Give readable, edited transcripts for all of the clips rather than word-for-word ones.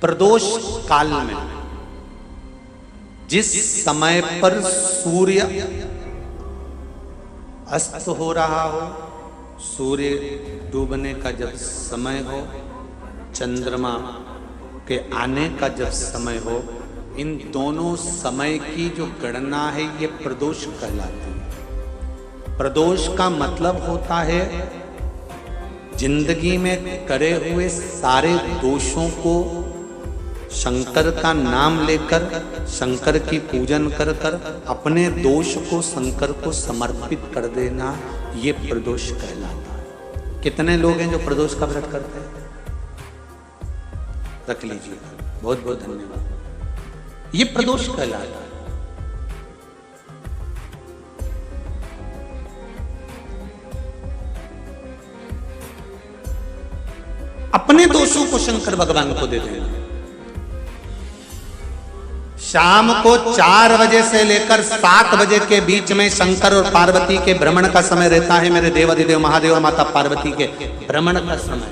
प्रदोष काल में जिस समय पर सूर्य अस्त हो रहा हो, सूर्य डूबने का जब समय हो, चंद्रमा के आने का जब समय हो, इन दोनों समय की जो गणना है ये प्रदोष कहलाती है। प्रदोष का मतलब होता है जिंदगी में करे हुए सारे दोषों को शंकर का नाम लेकर, शंकर की पूजन कर कर अपने दोष को शंकर को समर्पित कर देना, ये प्रदोष कहलाता है। कितने लोग हैं जो प्रदोष का व्रत करते हैं? रख लीजिए, बहुत बहुत धन्यवाद। ये प्रदोष कहलाता है। अपने दोषों को शंकर भगवान को दे देना। शाम को 4 बजे से लेकर 7 बजे के बीच में शंकर और पार्वती के भ्रमण का समय रहता है। मेरे देवाधिदेव महादेव और माता पार्वती के भ्रमण का समय,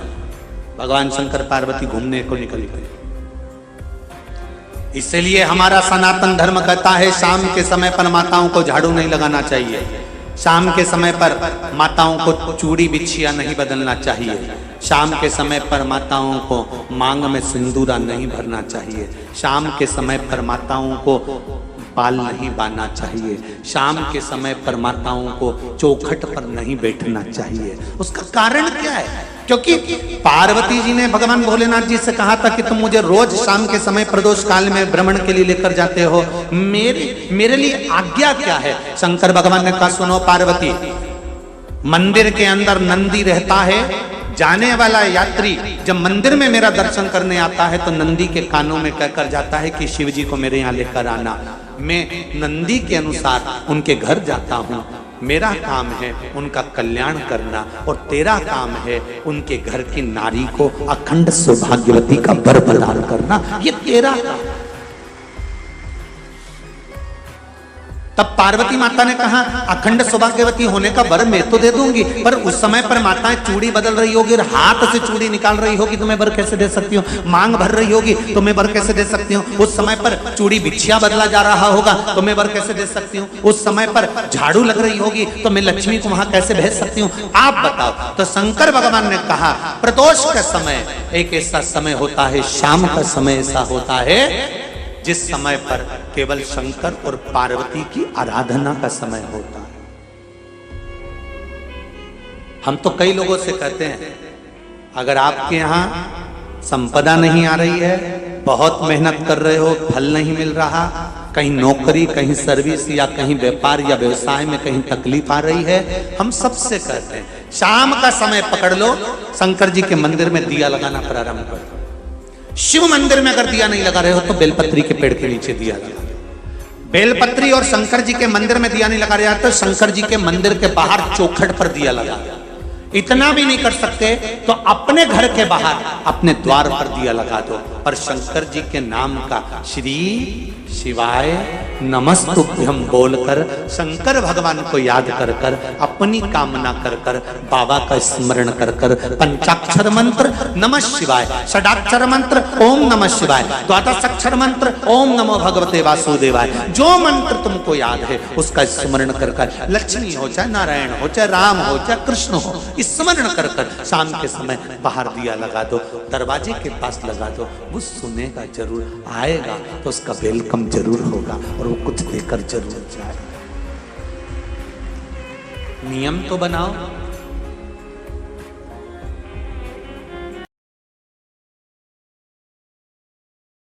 भगवान शंकर पार्वती घूमने को निकल गए। इसलिए हमारा सनातन धर्म कहता है शाम के समय पर माताओं को झाड़ू नहीं लगाना चाहिए, शाम के समय पर माताओं को चूड़ी बिछिया नहीं बदलना चाहिए, शाम के समय पर माताओं को मांग में सिंदूरा नहीं भरना चाहिए, शाम के समय पर माताओं को बाल नहीं बांधना चाहिए, शाम के समय पर माताओं को चौखट पर नहीं बैठना चाहिए। उसका कारण क्या है? क्योंकि पार्वती जी ने भगवान भोलेनाथ जी से कहा था कि तुम मुझे रोज शाम के समय प्रदोष काल में भ्रमण के लिए लेकर जाते हो, मेरे लिए आज्ञा क्या है? शंकर भगवान ने कहा सुनो पार्वती, मंदिर के अंदर नंदी रहता है, जाने वाला यात्री जब मंदिर में मेरा दर्शन करने आता है तो नंदी के कानों में कहकर जाता है कि शिव जी को मेरे यहाँ लेकर आना। मैं नंदी के अनुसार उनके घर जाता हूँ। मेरा काम है उनका कल्याण करना और तेरा काम है उनके घर की नारी को अखंड सौभाग्यवती का वर प्रदान करना, ये तेरा काम। तब पार्वती माता ने कहा अखंड सौभाग्यवती होने का वर मैं तो दे दूंगी, पर उस समय पर माताएं चूड़ी बदल रही होगी और हाथ से चूड़ी निकाल रही होगी तो मैं वर कैसे दे सकती हूँ? मांग भर रही होगी तो मैं वर कैसे दे सकती हूँ? उस समय पर चूड़ी बिछिया बदला जा रहा होगा तो मैं वर कैसे दे सकती हूँ? उस समय पर झाड़ू लग रही होगी तो मैं लक्ष्मी को वहां कैसे भेज सकती हूँ? आप बताओ। तो शंकर भगवान ने कहा प्रदोष का समय एक ऐसा समय होता है, शाम का समय ऐसा होता है जिस समय पर केवल शंकर और पार्वती की आराधना का समय होता है। हम तो कई लोगों से कहते हैं अगर आपके यहां संपदा नहीं आ रही है, बहुत मेहनत कर रहे हो, फल नहीं मिल रहा, कहीं नौकरी, कहीं सर्विस या कहीं व्यापार या व्यवसाय में कहीं तकलीफ आ रही है, हम सबसे कहते हैं शाम का समय पकड़ लो, शंकर जी के मंदिर में दिया लगाना प्रारंभ कर दो। शिव मंदिर में अगर दिया नहीं लगा रहे हो तो बेलपत्री के पेड़ के नीचे दिया लगा। बेलपत्री और शंकर जी के मंदिर में दिया नहीं लगा रहा तो शंकर जी के मंदिर के बाहर चौखट पर दिया लगा। इतना भी नहीं कर सकते तो अपने घर के बाहर अपने द्वार पर दिया लगा दो, पर शंकर जी के नाम का श्री शिवाय नमस्तुभ्यम बोलकर शंकर भगवान को याद कर कर अपनी कामना कर कर बाबा का स्मरण कर कर पंचाक्षर मंत्र नमः शिवाय, षडाक्षर मंत्र ओम नमः शिवाय, द्वादशाक्षर मंत्र ओम नमो भगवते वासुदेवाय, जो मंत्र तुमको याद है उसका स्मरण कर कर, लक्ष्मी हो चाहे नारायण हो चाहे राम हो चाहे कृष्ण हो, स्मरण कर कर शाम के समय बाहर दिया लगा दो, दरवाजे के पास लगा दो। वो सुनेगा जरूर, आएगा तो उसका वेलकम जरूर होगा और वो कुछ देकर जरूर जाएगा। नियम तो बनाओ,